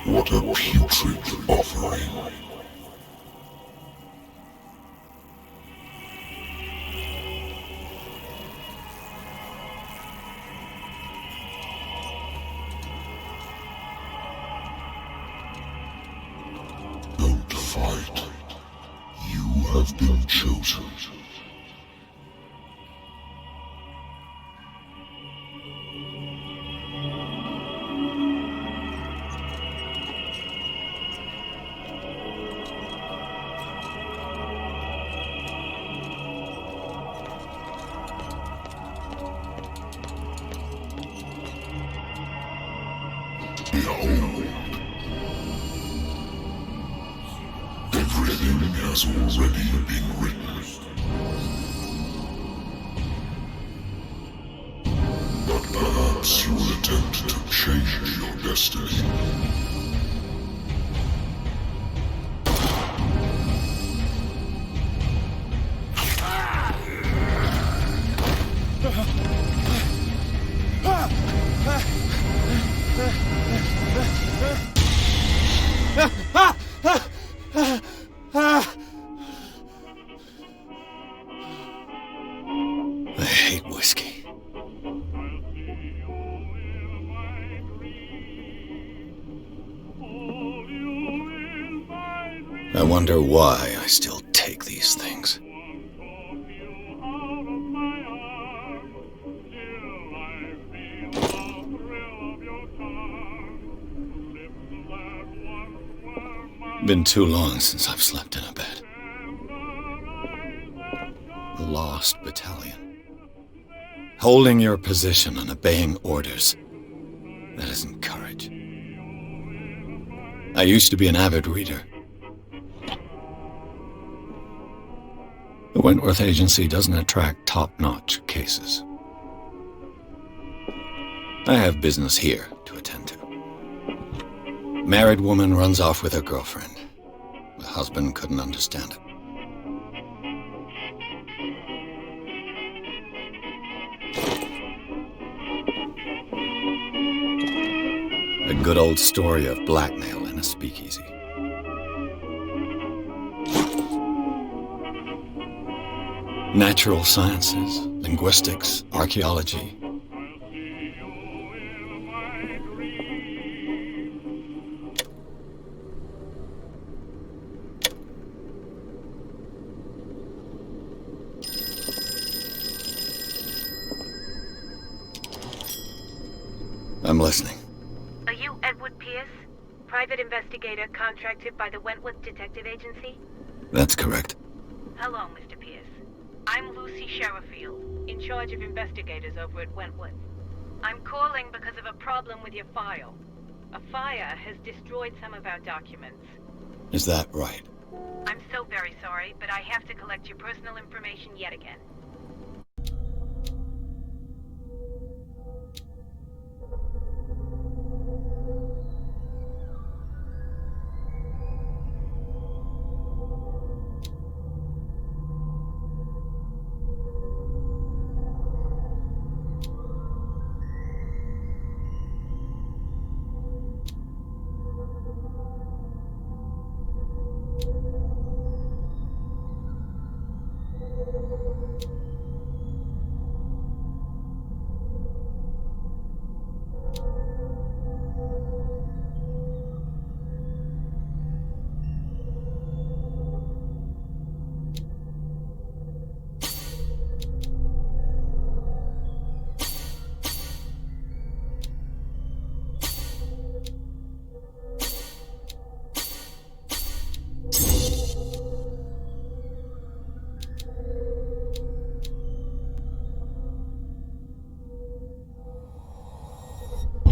What a putrid offering. Don't fight. You have been chosen. Behold. Everything has already been written. But perhaps you will attempt to change your destiny. I hate whiskey. I wonder why I still take these things. Been too long since I've slept in a bed. The Lost Battalion. Holding your position and obeying orders. That isn't courage. I used to be an avid reader. The Wentworth Agency doesn't attract top-notch cases. I have business here to attend to. Married woman runs off with her girlfriend. The husband couldn't understand it. A good old story of blackmail in a speakeasy. Natural sciences, linguistics, archaeology. I'm listening. Are you Edward Pierce, private investigator contracted by the Wentworth Detective Agency? That's correct. Hello, Mr. Pierce. I'm Lucy Sherifield, in charge of investigators over at Wentworth. I'm calling because of a problem with your file. A fire has destroyed some of our documents. Is that right? I'm so very sorry, but I have to collect your personal information yet again.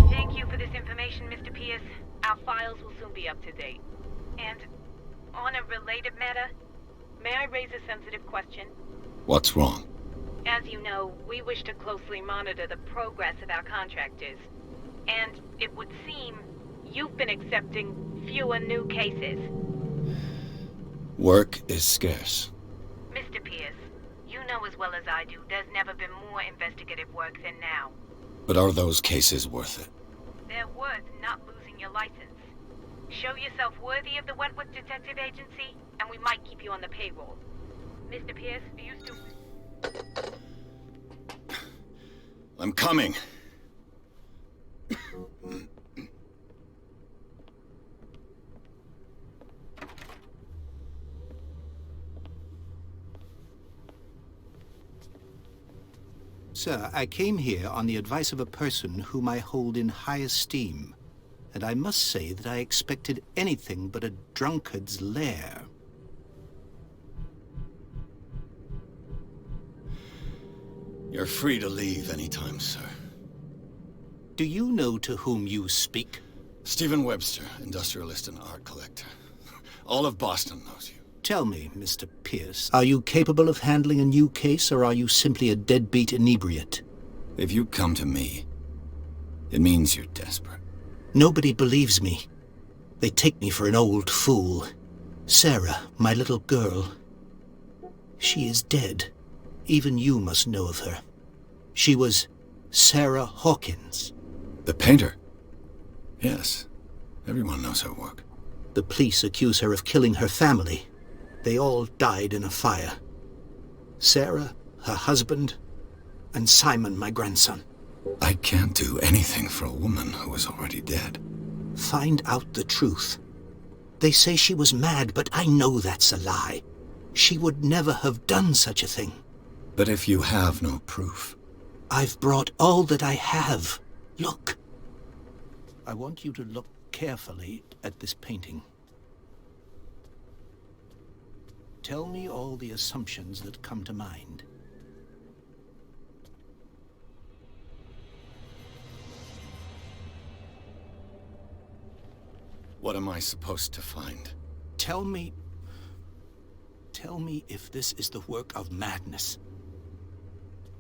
Thank you for this information, Mr. Pierce. Our files will soon be up to date. And on a related matter, may I raise a sensitive question? What's wrong? As you know, we wish to closely monitor the progress of our contractors. And it would seem you've been accepting fewer new cases. Work is scarce. Mr. Pierce, you know as well as I do, there's never been more investigative work than now. But are those cases worth it? They're worth not losing your license. Show yourself worthy of the Wentworth Detective Agency, and we might keep you on the payroll. Mr. Pierce, are you still... I'm coming. Sir, I came here on the advice of a person whom I hold in high esteem, and I must say that I expected anything but a drunkard's lair. You're free to leave anytime, sir. Do you know to whom you speak? Stephen Webster, industrialist and art collector. All of Boston knows you. Tell me, Mr. Pierce, are you capable of handling a new case, or are you simply a deadbeat inebriate? If you come to me, it means you're desperate. Nobody believes me. They take me for an old fool. Sarah, my little girl, she is dead. Even you must know of her. She was Sarah Hawkins. The painter? Yes. Everyone knows her work. The police accuse her of killing her family. They all died in a fire. Sarah, her husband, and Simon, my grandson. I can't do anything for a woman who is already dead. Find out the truth. They say she was mad, but I know that's a lie. She would never have done such a thing. But if you have no proof... I've brought all that I have. Look. I want you to look carefully at this painting. Tell me all the assumptions that come to mind. What am I supposed to find? Tell me if this is the work of madness.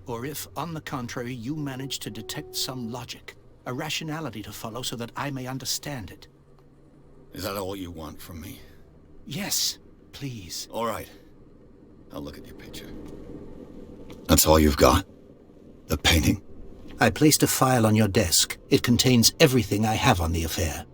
Or if, on the contrary, you manage to detect some logic, a rationality to follow so that I may understand it. Is that all you want from me? Yes, please. All right. I'll look at your picture. That's all you've got? The painting? I placed a file on your desk. It contains everything I have on the affair.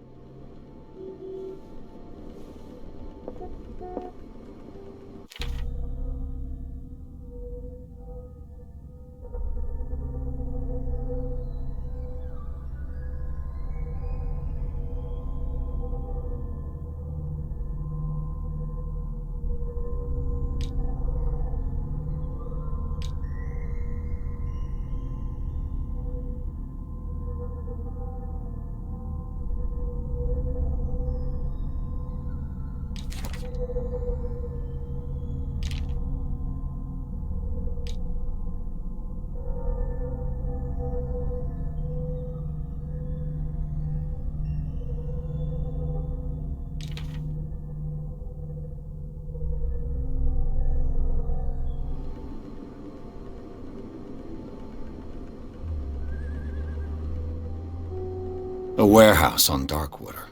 A warehouse on Darkwater.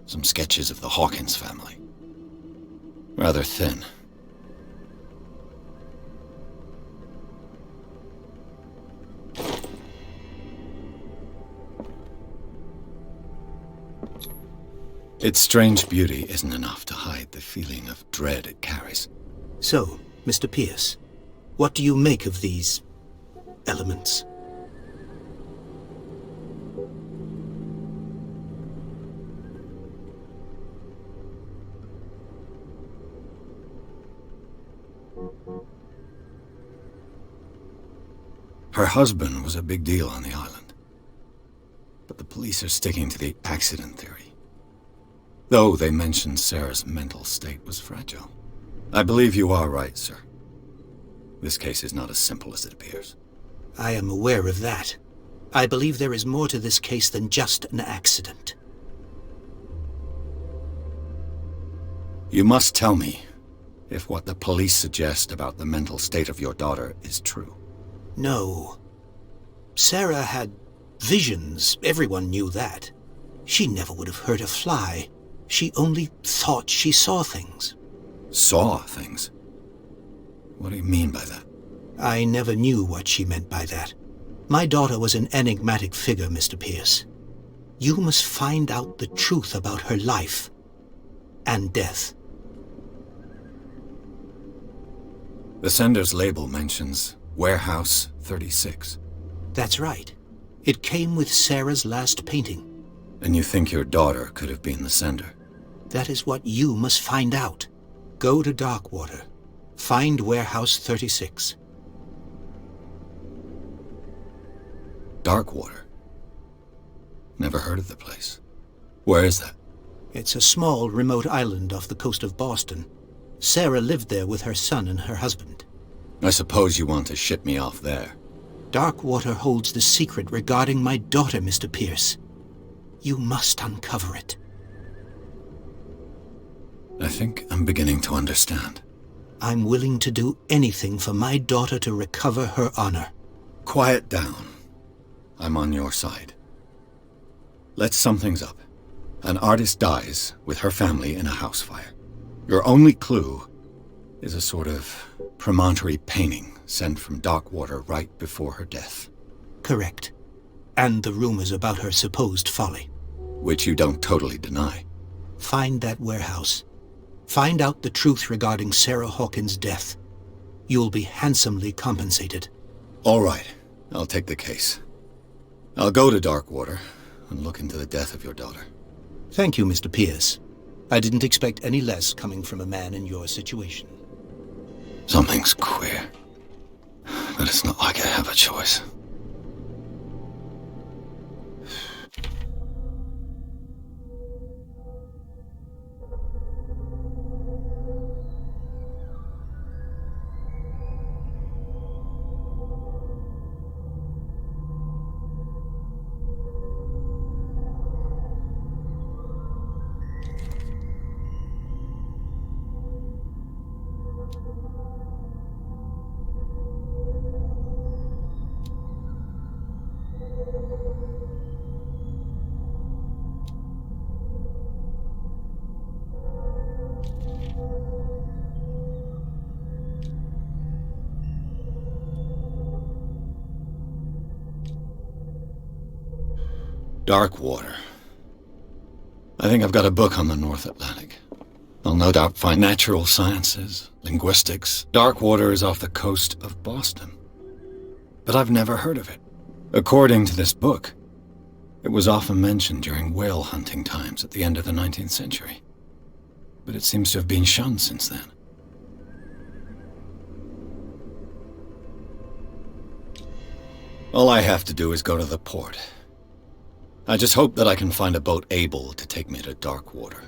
Some sketches of the Hawkins family. Rather thin. Its strange beauty isn't enough to hide the feeling of dread it carries. So, Mr. Pierce, what do you make of these elements? Her husband was a big deal on the island. But the police are sticking to the accident theory. Though they mentioned Sarah's mental state was fragile. I believe you are right, sir. This case is not as simple as it appears. I am aware of that. I believe there is more to this case than just an accident. You must tell me if what the police suggest about the mental state of your daughter is true. No. Sarah had visions. Everyone knew that. She never would have hurt a fly. She only thought she saw things. Saw things? What do you mean by that? I never knew what she meant by that. My daughter was an enigmatic figure, Mr. Pierce. You must find out the truth about her life and death. The sender's label mentions Warehouse 36. That's right. It came with Sarah's last painting. And you think your daughter could have been the sender? That is what you must find out. Go to Darkwater. Find Warehouse 36. Darkwater? Never heard of the place. Where is that? It's a small, remote island off the coast of Boston. Sarah lived there with her son and her husband. I suppose you want to ship me off there. Darkwater holds the secret regarding my daughter, Mr. Pierce. You must uncover it. I think I'm beginning to understand. I'm willing to do anything for my daughter to recover her honor. Quiet down. I'm on your side. Let's sum things up. An artist dies with her family in a house fire. Your only clue is a sort of promontory painting sent from Darkwater right before her death. Correct. And the rumors about her supposed folly. Which you don't totally deny. Find that warehouse. Find out the truth regarding Sarah Hawkins' death. You'll be handsomely compensated. All right. I'll take the case. I'll go to Darkwater and look into the death of your daughter. Thank you, Mr. Pierce. I didn't expect any less coming from a man in your situation. Something's queer. But it's not like I have a choice. Darkwater. I think I've got a book on the North Atlantic. I'll no doubt find natural sciences, linguistics. Darkwater is off the coast of Boston. But I've never heard of it. According to this book, it was often mentioned during whale hunting times at the end of the 19th century. But it seems to have been shunned since then. All I have to do is go to the port. I just hope that I can find a boat able to take me to Darkwater.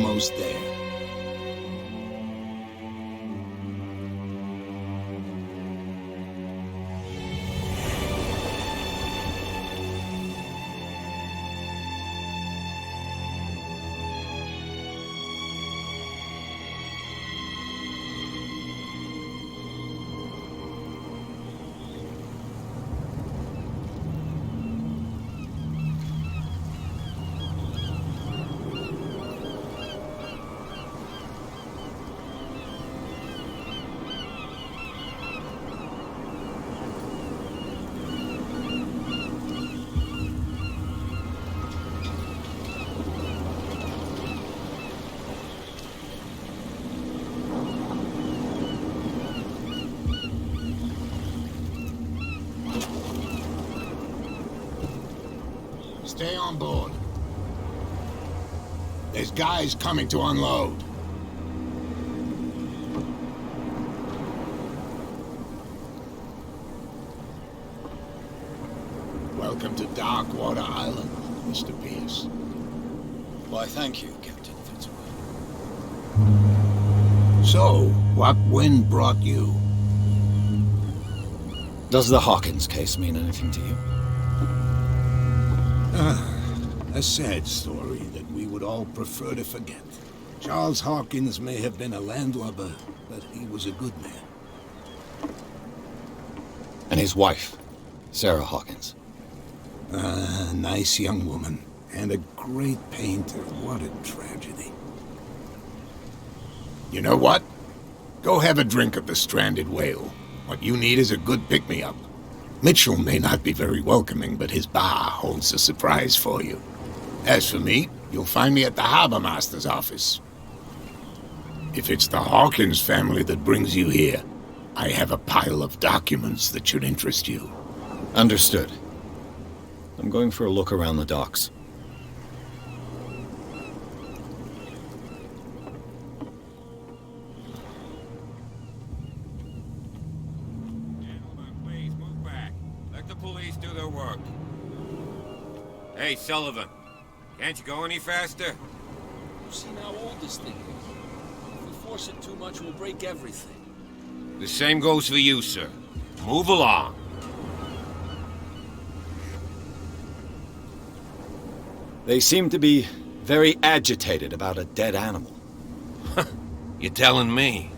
almost there. Stay on board. There's guys coming to unload. Welcome to Darkwater Island, Mr. Pierce. Why, thank you, Captain Fitzroy. So, what wind brought you? Does the Hawkins case mean anything to you? A sad story that we would all prefer to forget. Charles Hawkins may have been a landlubber, but he was a good man. And his wife, Sarah Hawkins. A nice young woman, and a great painter. What a tragedy. You know what? Go have a drink of the stranded whale. What you need is a good pick-me-up. Mitchell may not be very welcoming, but his bar holds a surprise for you. As for me, you'll find me at the Harbor Master's office. If it's the Hawkins family that brings you here, I have a pile of documents that should interest you. Understood. I'm going for a look around the docks. Police do their work. Hey, Sullivan. Can't you go any faster? You've seen how old this thing is. If we force it too much, we'll break everything. The same goes for you, sir. Move along. They seem to be very agitated about a dead animal. You're telling me?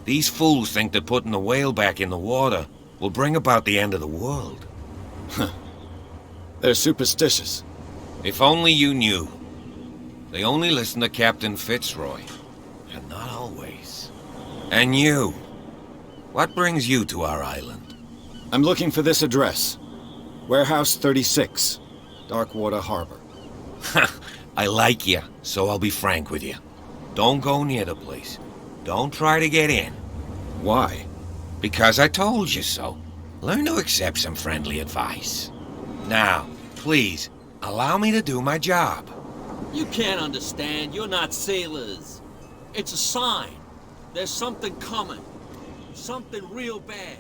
These fools think that putting the whale back in the water will bring about the end of the world. They're superstitious. If only you knew. They only listen to Captain Fitzroy. And not always. And you. What brings you to our island? I'm looking for this address. Warehouse 36, Darkwater Harbor. I like you, so I'll be frank with you. Don't go near the place. Don't try to get in. Why? Because I told you so. Learn to accept some friendly advice. Now, please, allow me to do my job. You can't understand. You're not sailors. It's a sign. There's something coming. Something real bad.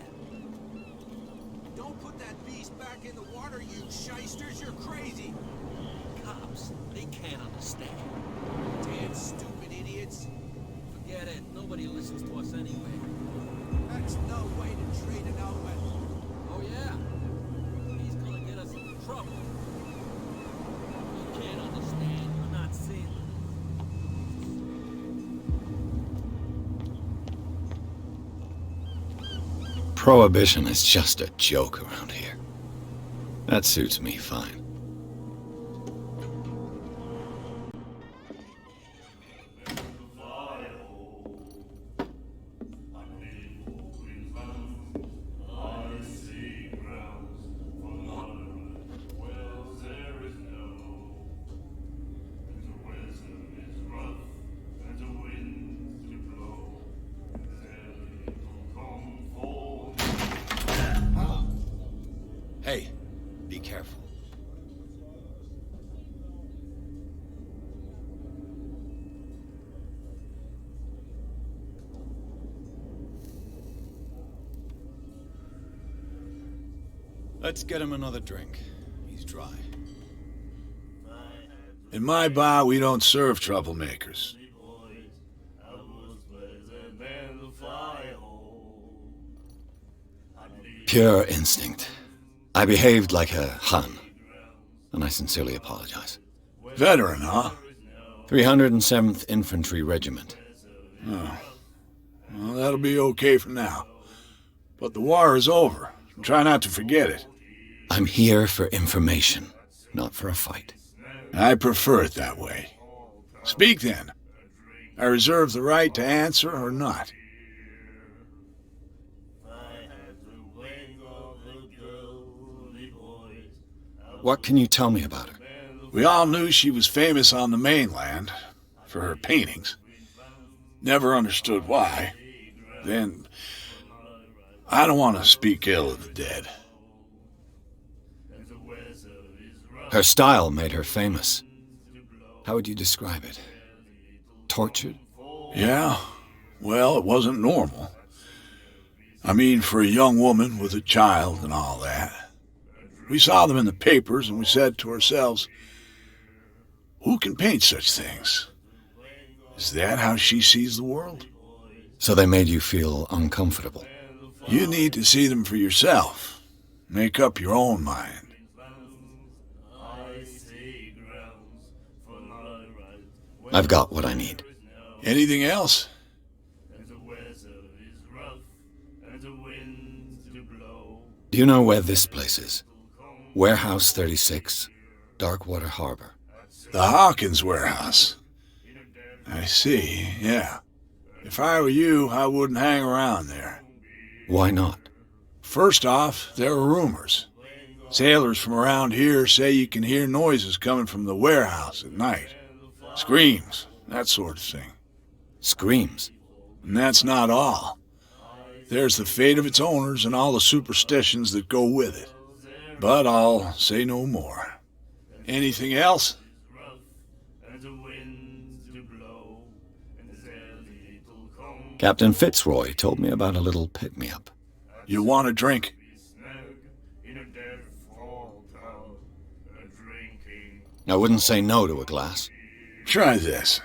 Don't put that beast back in the water, you shysters. You're crazy. Cops, they can't understand. Damn stupid idiots. Forget it. Nobody listens to us anyway. That's no way to treat an omen. Oh, yeah? He's gonna get us into trouble. You can't understand. You're not sailors. Prohibition is just a joke around here. That suits me fine. Hey, be careful. Let's get him another drink. He's dry. In my bar, we don't serve troublemakers. Pure instinct. I behaved like a Hun, and I sincerely apologize. Veteran, huh? 307th Infantry Regiment. Oh. Well, that'll be okay for now. But the war is over. Try not to forget it. I'm here for information, not for a fight. I prefer it that way. Speak then. I reserve the right to answer or not. What can you tell me about her? We all knew she was famous on the mainland for her paintings. Never understood why. Then, I don't want to speak ill of the dead. Her style made her famous. How would you describe it? Tortured? Yeah, well, it wasn't normal. I mean, for a young woman with a child and all that. We saw them in the papers and we said to ourselves, who can paint such things? Is that how she sees the world? So they made you feel uncomfortable? You need to see them for yourself. Make up your own mind. I've got what I need. Anything else? Do you know where this place is? Warehouse 36, Darkwater Harbor. The Hawkins warehouse. I see, yeah. If I were you, I wouldn't hang around there. Why not? First off, there are rumors. Sailors from around here say you can hear noises coming from the warehouse at night. Screams, that sort of thing. Screams? And that's not all. There's the fate of its owners and all the superstitions that go with it. But I'll say no more. Anything else? Captain Fitzroy told me about a little pick-me-up. You want a drink? I wouldn't say no to a glass. Try this.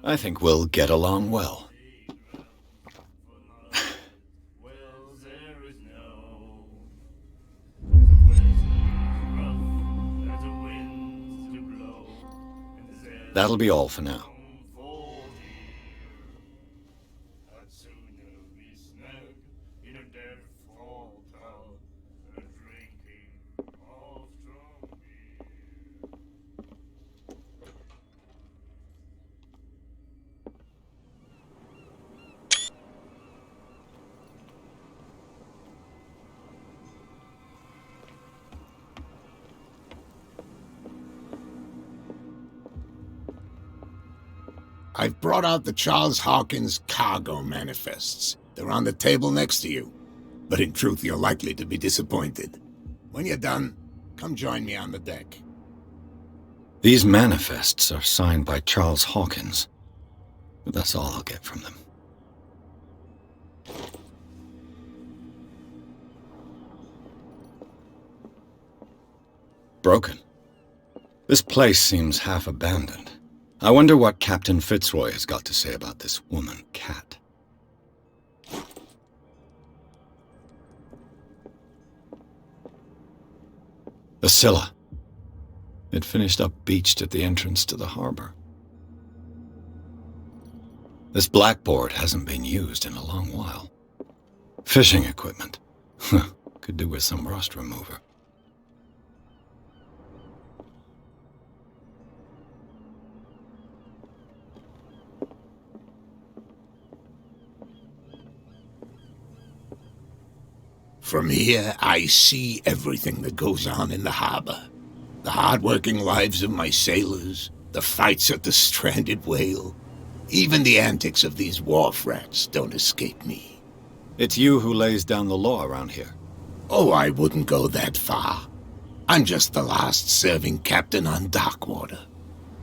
I think we'll get along well. That'll be all for now. I've brought out the Charles Hawkins cargo manifests. They're on the table next to you. But in truth, you're likely to be disappointed. When you're done, come join me on the deck. These manifests are signed by Charles Hawkins. But that's all I'll get from them. Broken. This place seems half abandoned. I wonder what Captain Fitzroy has got to say about this woman, Cat. The Scylla. It finished up beached at the entrance to the harbor. This blackboard hasn't been used in a long while. Fishing equipment. Could do with some rust remover. From here, I see everything that goes on in the harbor. The hard-working lives of my sailors, the fights at the stranded whale. Even the antics of these wharf rats don't escape me. It's you who lays down the law around here. Oh, I wouldn't go that far. I'm just the last serving captain on Darkwater.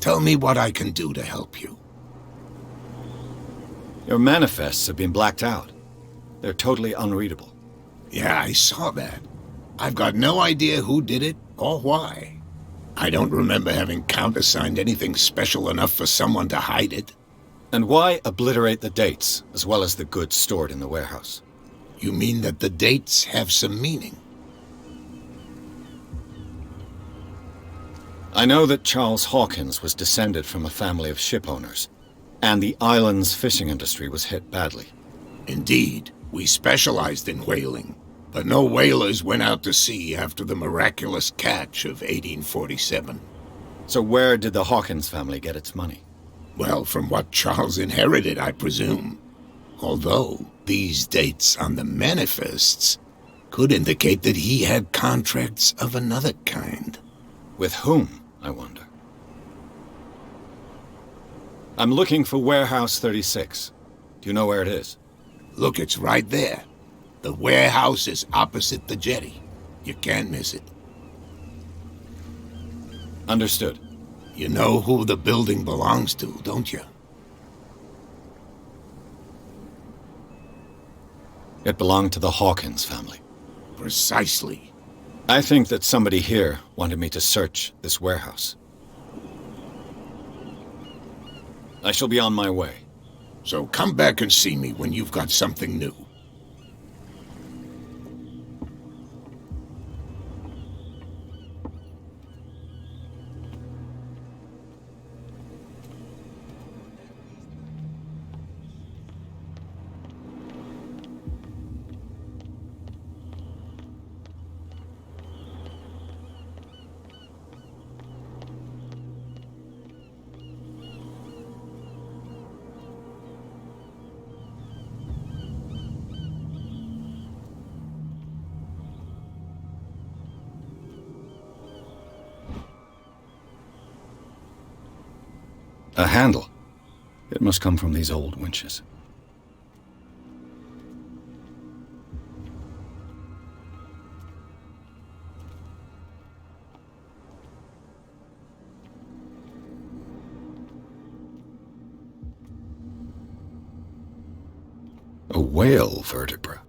Tell me what I can do to help you. Your manifests have been blacked out. They're totally unreadable. Yeah, I saw that. I've got no idea who did it or why. I don't remember having countersigned anything special enough for someone to hide it. And why obliterate the dates, as well as the goods stored in the warehouse? You mean that the dates have some meaning? I know that Charles Hawkins was descended from a family of ship owners, and the island's fishing industry was hit badly. Indeed, we specialized in whaling, but no whalers went out to sea after the miraculous catch of 1847. So where did the Hawkins family get its money? Well, from what Charles inherited, I presume. Although, these dates on the manifests could indicate that he had contracts of another kind. With whom, I wonder? I'm looking for Warehouse 36. Do you know where it is? Look, it's right there. The warehouse is opposite the jetty. You can't miss it. Understood. You know who the building belongs to, don't you? It belonged to the Hawkins family. Precisely. I think that somebody here wanted me to search this warehouse. I shall be on my way. So come back and see me when you've got something new. A handle. It must come from these old winches. A whale vertebra.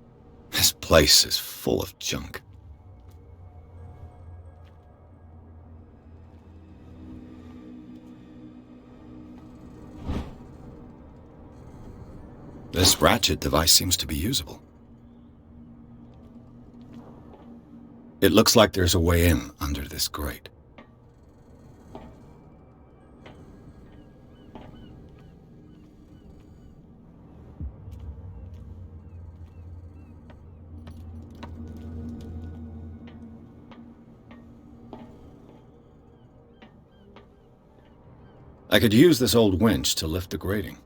This place is full of junk. This ratchet device seems to be usable. It looks like there's a way in under this grate. I could use this old winch to lift the grating.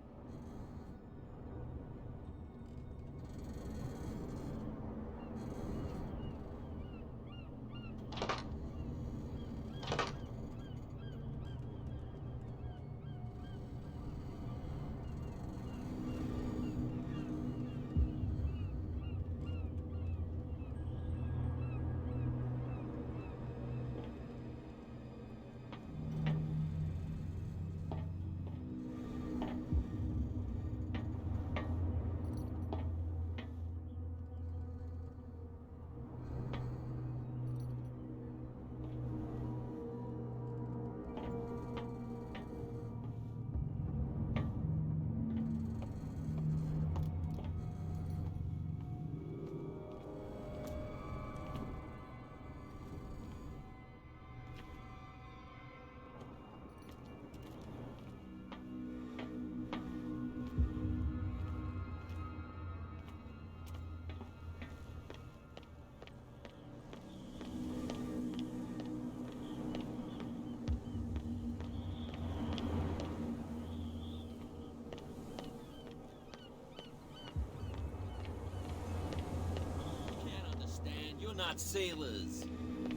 Not sailors.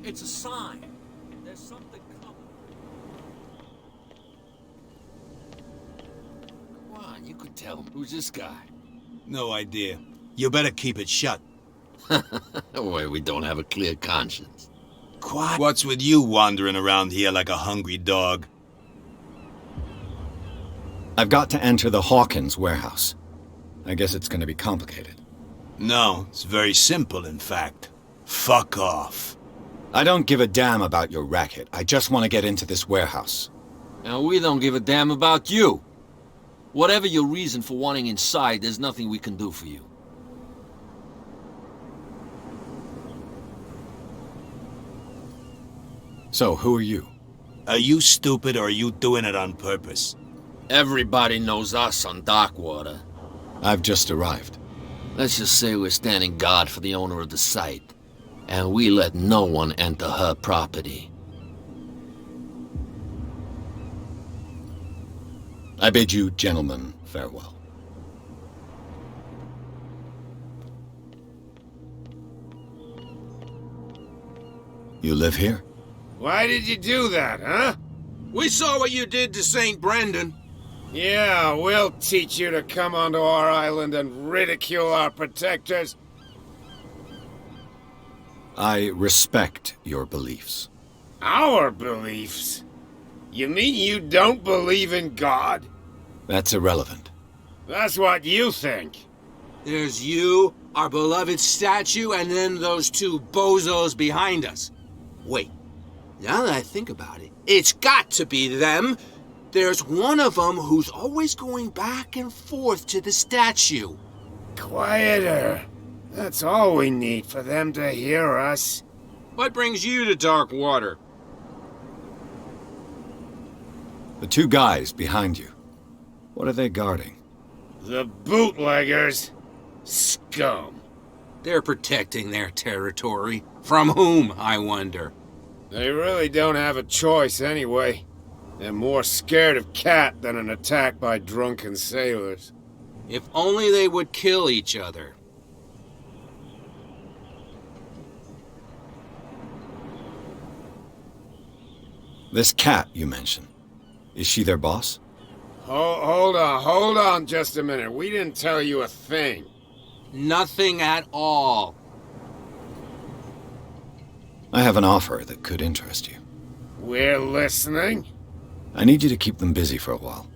It's a sign. There's something coming. Come on, you could tell him. Who's this guy? No idea. You better keep it shut. Boy, we don't have a clear conscience. Quiet. What's with you wandering around here like a hungry dog? I've got to enter the Hawkins warehouse. I guess it's gonna be complicated. No, it's very simple, in fact. Fuck off. I don't give a damn about your racket. I just want to get into this warehouse. And we don't give a damn about you. Whatever your reason for wanting inside, there's nothing we can do for you. So, who are you? Are you stupid or are you doing it on purpose? Everybody knows us on Darkwater. I've just arrived. Let's just say we're standing guard for the owner of the site. And we let no one enter her property. I bid you gentlemen farewell. You live here? Why did you do that, huh? We saw what you did to St. Brendan. Yeah, we'll teach you to come onto our island and ridicule our protectors. I respect your beliefs. Our beliefs? You mean you don't believe in God? That's irrelevant. That's what you think. There's you, our beloved statue, and then those two bozos behind us. Wait, now that I think about it, it's got to be them. There's one of them who's always going back and forth to the statue. Quieter. That's all we need for them to hear us. What brings you to Darkwater? The two guys behind you. What are they guarding? The bootleggers. Scum. They're protecting their territory. From whom, I wonder? They really don't have a choice anyway. They're more scared of Cat than an attack by drunken sailors. If only they would kill each other. This Cat you mentioned. Is she their boss? Hold on just a minute. We didn't tell you a thing. Nothing at all. I have an offer that could interest you. We're listening. I need you to keep them busy for a while.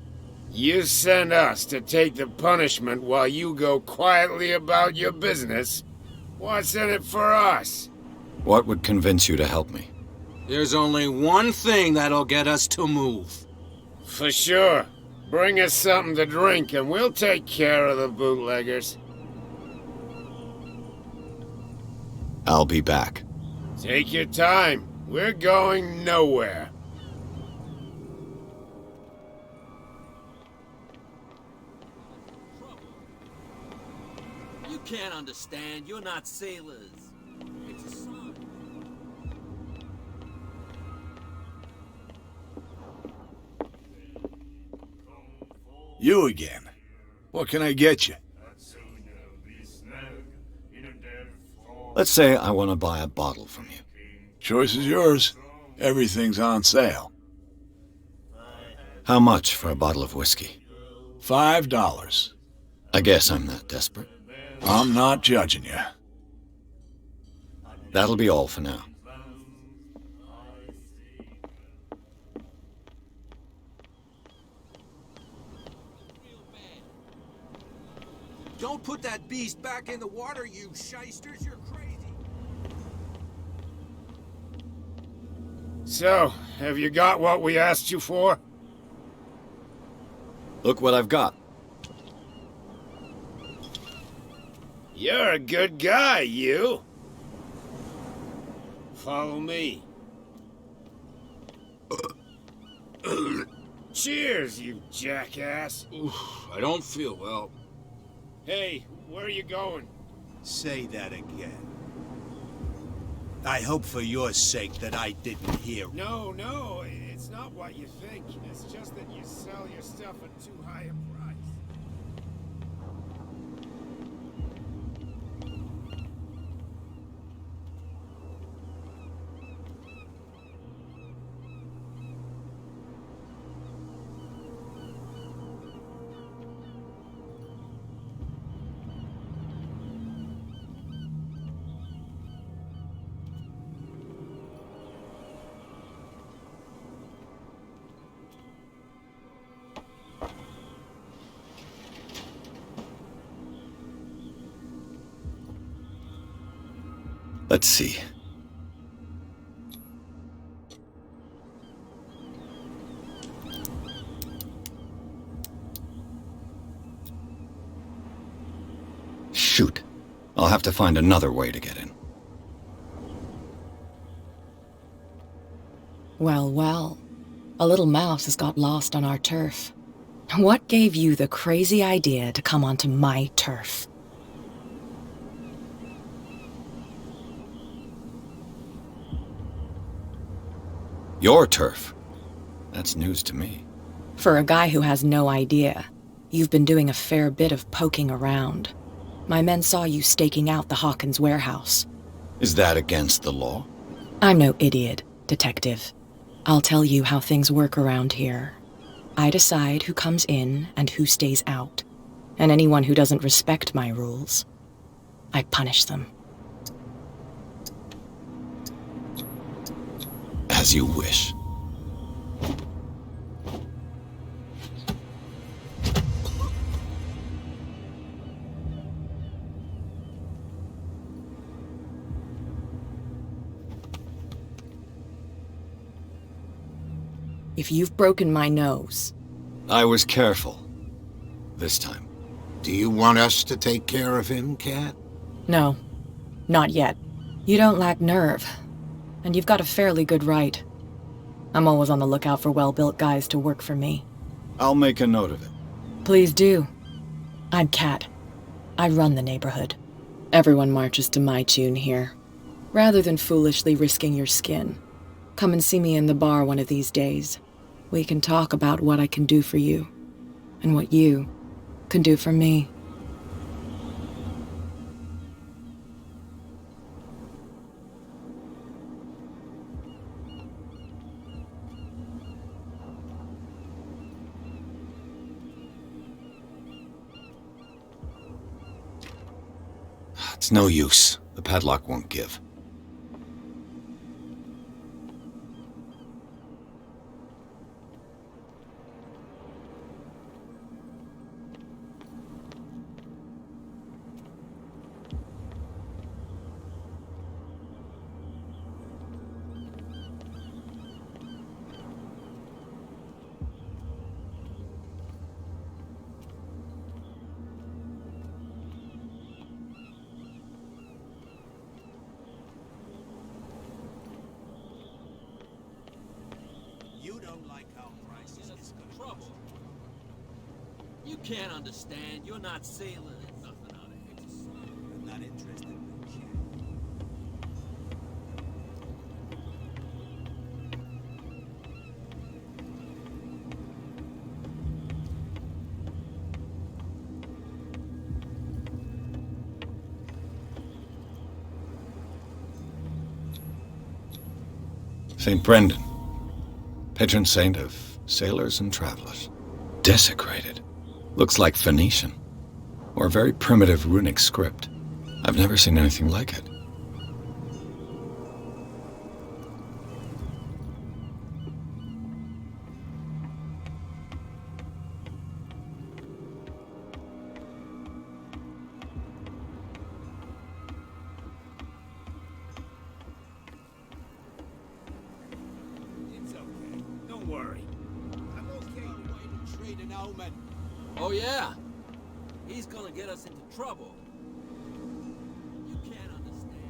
You send us to take the punishment while you go quietly about your business. What's in it for us? What would convince you to help me? There's only one thing that'll get us to move. For sure. Bring us something to drink and we'll take care of the bootleggers. I'll be back. Take your time. We're going nowhere. You can't understand. You're not sailors. It's a sign. You again. What can I get you? Let's say I want to buy a bottle from you. Choice is yours. Everything's on sale. How much for a bottle of whiskey? $5. I guess I'm not desperate. I'm not judging you. That'll be all for now. Don't put that beast back in the water, you shysters. You're crazy. So, have you got what we asked you for? Look what I've got. You're a good guy, you. Follow me. Cheers, you jackass. I don't feel well. Hey, where are you going? Say that again. I hope for your sake that I didn't hear. No, it's not what you think. It's just that you sell your stuff at too high a price. Let's see. Shoot. I'll have to find another way to get in. Well, well. A little mouse has got lost on our turf. What gave you the crazy idea to come onto my turf? Your turf? That's news to me. For a guy who has no idea, you've been doing a fair bit of poking around. My men saw you staking out the Hawkins warehouse. Is that against the law? I'm no idiot, Detective. I'll tell you how things work around here. I decide who comes in and who stays out. And anyone who doesn't respect my rules, I punish them. As you wish. If you've broken my nose... I was careful. This time. Do you want us to take care of him, Cat? No, not yet. You don't lack nerve, and you've got a fairly good right. I'm always on the lookout for well-built guys to work for me. I'll make a note of it. Please do. I'm Cat. I run the neighborhood. Everyone marches to my tune here. Rather than foolishly risking your skin, come and see me in the bar one of these days. We can talk about what I can do for you, and what you can do for me. It's no use. The padlock won't give. You can't understand. You're not sailors. Nothing out of it. It's a sign. I'm not interested in that shit. St. Brendan, patron saint of sailors and travelers. Desecrated. Looks like Phoenician, or a very primitive runic script. I've never seen anything like it. It's okay. Don't worry. I'm okay. Way to trade an omen. Oh, yeah? He's gonna get us into trouble. You can't understand.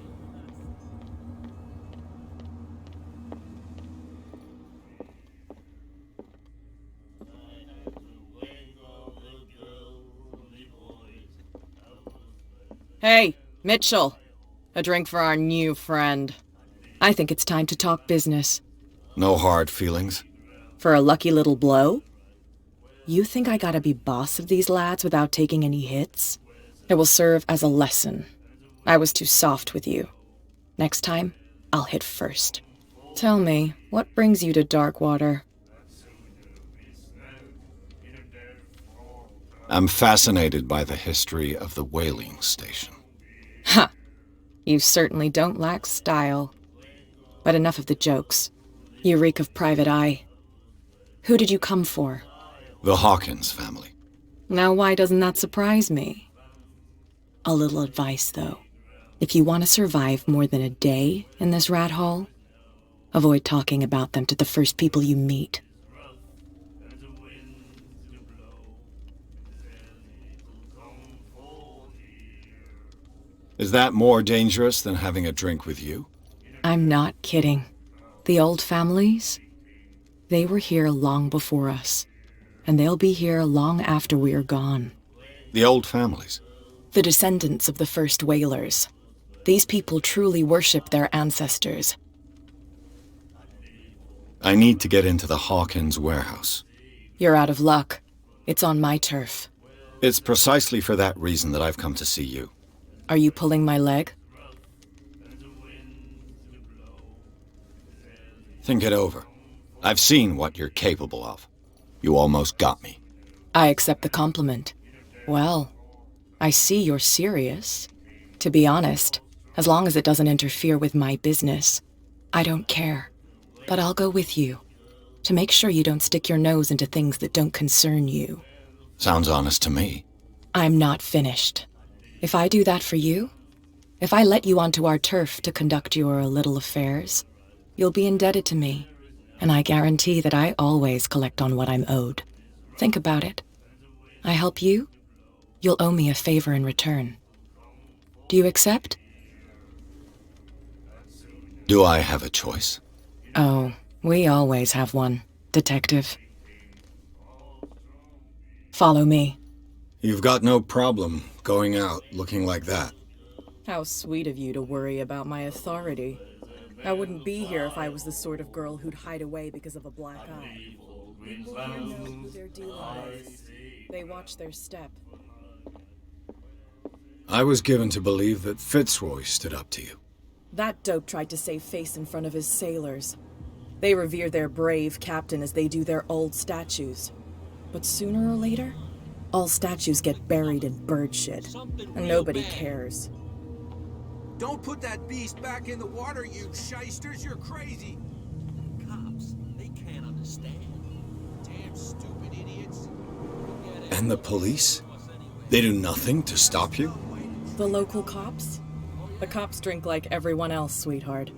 Hey, Mitchell. A drink for our new friend. I think it's time to talk business. No hard feelings. For a lucky little blow? You think I gotta be boss of these lads without taking any hits? It will serve as a lesson. I was too soft with you. Next time, I'll hit first. Tell me, what brings you to Darkwater? I'm fascinated by the history of the whaling station. Ha! You certainly don't lack style. But enough of the jokes. You reek of private eye. Who did you come for? The Hawkins family. Now why doesn't that surprise me? A little advice, though. If you want to survive more than a day in this rat hole, avoid talking about them to the first people you meet. Is that more dangerous than having a drink with you? I'm not kidding. The old families, they were here long before us, and they'll be here long after we are gone. The old families? The descendants of the first whalers. These people truly worship their ancestors. I need to get into the Hawkins warehouse. You're out of luck. It's on my turf. It's precisely for that reason that I've come to see you. Are you pulling my leg? Think it over. I've seen what you're capable of. You almost got me. I accept the compliment. Well, I see you're serious. To be honest, as long as it doesn't interfere with my business, I don't care. But I'll go with you, to make sure you don't stick your nose into things that don't concern you. Sounds honest to me. I'm not finished. If I do that for you, if I let you onto our turf to conduct your little affairs, you'll be indebted to me, and I guarantee that I always collect on what I'm owed. Think about it. I help you, you'll owe me a favor in return. Do you accept? Do I have a choice? Oh, we always have one, Detective. Follow me. You've got no problem going out looking like that. How sweet of you to worry about my authority. I wouldn't be here if I was the sort of girl who'd hide away because of a black eye. People here know who they're dealing with. They watch their step. I was given to believe that Fitzroy stood up to you. That dope tried to save face in front of his sailors. They revere their brave captain as they do their old statues. But sooner or later, all statues get buried in bird shit, and nobody cares. Don't put that beast back in the water, you shysters. You're crazy. Cops, they can't understand. Damn stupid idiots. And the police? They do nothing to stop you? The local cops? The cops drink like everyone else, sweetheart.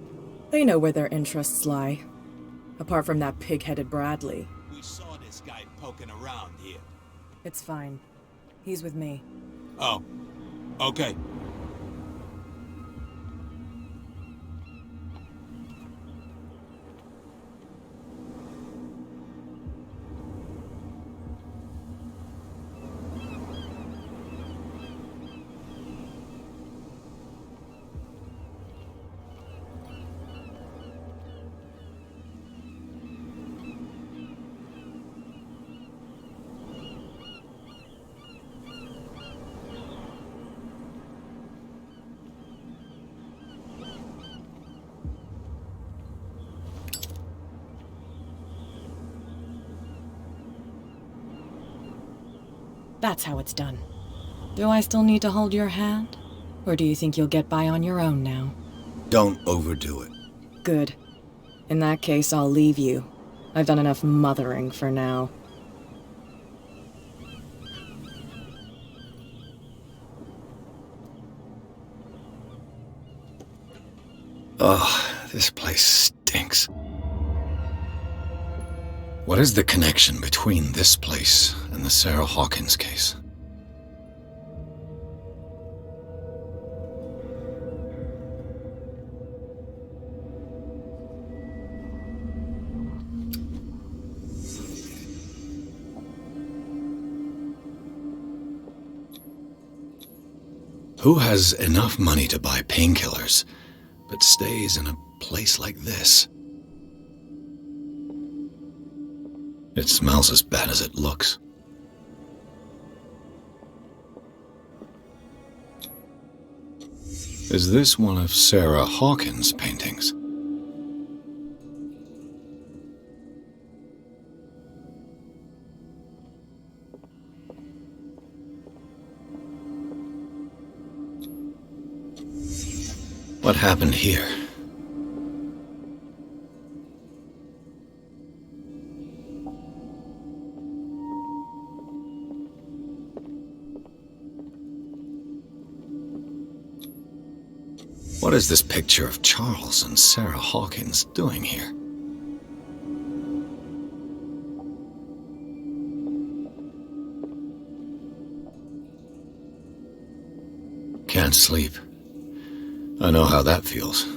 They know where their interests lie. Apart from that pig-headed Bradley. We saw this guy poking around here. It's fine. He's with me. Oh, okay. That's how it's done. Do I still need to hold your hand? Or do you think you'll get by on your own now? Don't overdo it. Good. In that case, I'll leave you. I've done enough mothering for now. Ugh, this place stinks. What is the connection between this place and the Sarah Hawkins case? Who has enough money to buy painkillers, but stays in a place like this? It smells as bad as it looks. Is this one of Sarah Hawkins' paintings? What happened here? What is this picture of Charles and Sarah Hawkins doing here? Can't sleep. I know how that feels.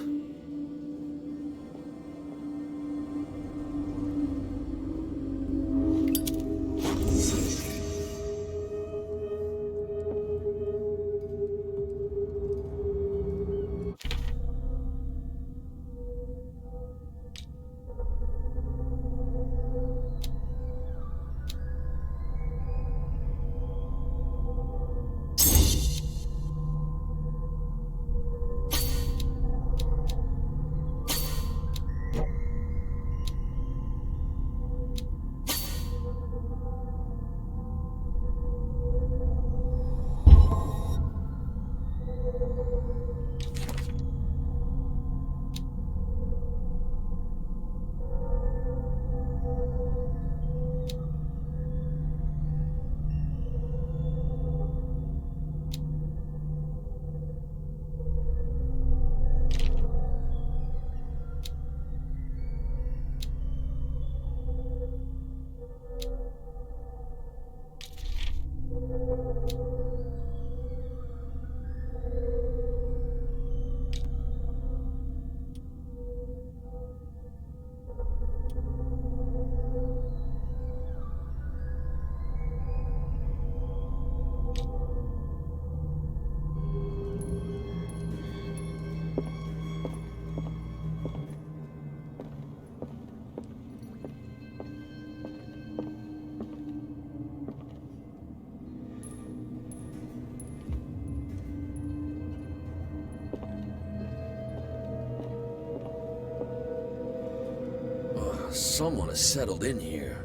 Someone has settled in here.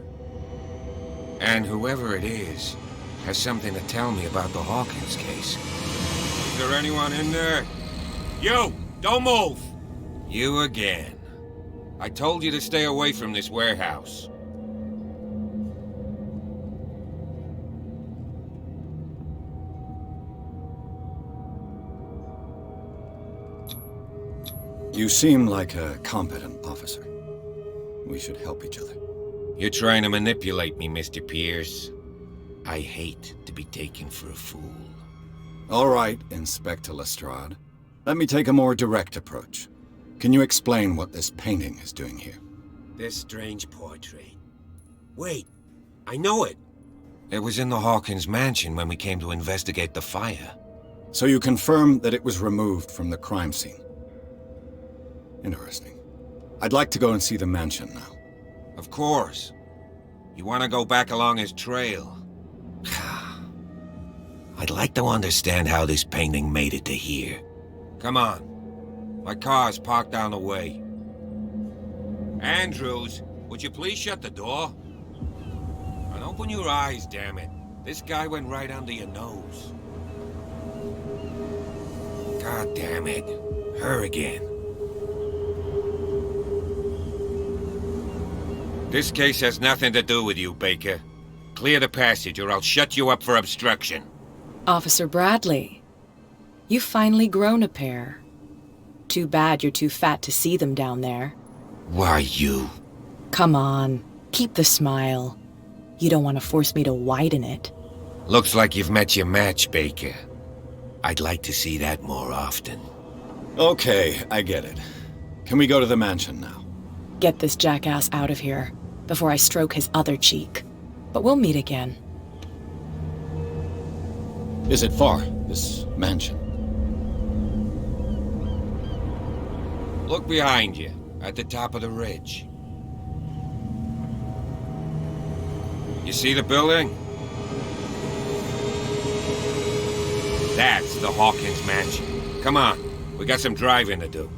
And whoever it is has something to tell me about the Hawkins case. Is there anyone in there? You! Don't move! You again. I told you to stay away from this warehouse. You seem like a competent officer. We should help each other. You're trying to manipulate me, Mr. Pierce. I hate to be taken for a fool. All right, Inspector Lestrade. Let me take a more direct approach. Can you explain what this painting is doing here? This strange portrait. Wait, I know it. It was in the Hawkins mansion when we came to investigate the fire. So you confirm that it was removed from the crime scene? Interesting. I'd like to go and see the mansion now. Of course. You want to go back along his trail? I'd like to understand how this painting made it to here. Come on. My car's parked down the way. Andrews, would you please shut the door? And open your eyes, damn it. This guy went right under your nose. God damn it. Her again. This case has nothing to do with you, Baker. Clear the passage or I'll shut you up for obstruction. Officer Bradley, you've finally grown a pair. Too bad you're too fat to see them down there. Why, you? Come on, keep the smile. You don't want to force me to widen it. Looks like you've met your match, Baker. I'd like to see that more often. Okay, I get it. Can we go to the mansion now? Get this jackass out of here before I stroke his other cheek. But we'll meet again. Is it far, this mansion? Look behind you, at the top of the ridge. You see the building? That's the Hawkins mansion. Come on, we got some driving to do.